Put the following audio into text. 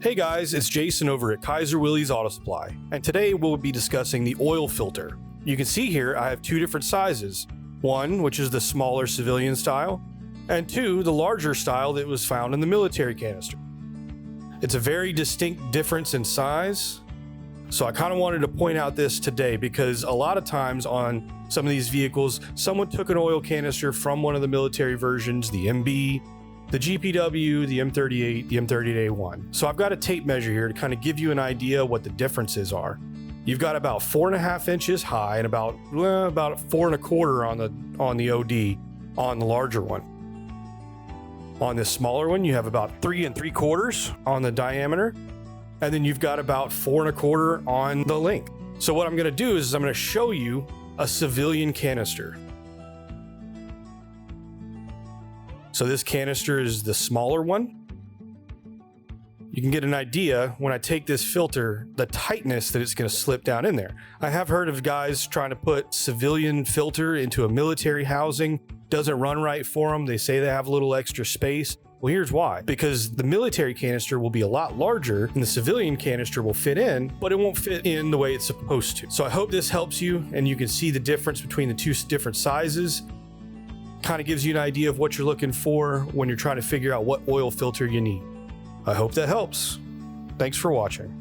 Hey guys, it's Jason over at Kaiser Willys Auto Supply, and today we'll be discussing the oil filter. You can see here I have two different sizes. One, which is the smaller civilian style, and two, the larger style that was found in the military canister. It's a very distinct difference in size, so I kind of wanted to point out this today because a lot of times on some of these vehicles, someone took an oil canister from one of the military versions, the MB, the GPW, the M38, the M38A1. So I've got a tape measure here to kind of give you an idea what the differences are. You've got about 4.5 inches high and about 4.25 on the OD on the larger one. On this smaller one, you have about 3 3/4 on the diameter, and then you've got about 4 1/4 on the length. So what I'm going to do is I'm going to show you a civilian canister. So this canister is the smaller one. You can get an idea when I take this filter, the tightness that it's going to slip down in there. I have heard of guys trying to put civilian filter into a military housing. Doesn't run right for them. They say they have a little extra space. Well, here's why. Because the military canister will be a lot larger and the civilian canister will fit in, but it won't fit in the way it's supposed to. So I hope this helps you and you can see the difference between the two different sizes. Kind of gives you an idea of what you're looking for when you're trying to figure out what oil filter you need. I hope that helps. Thanks for watching.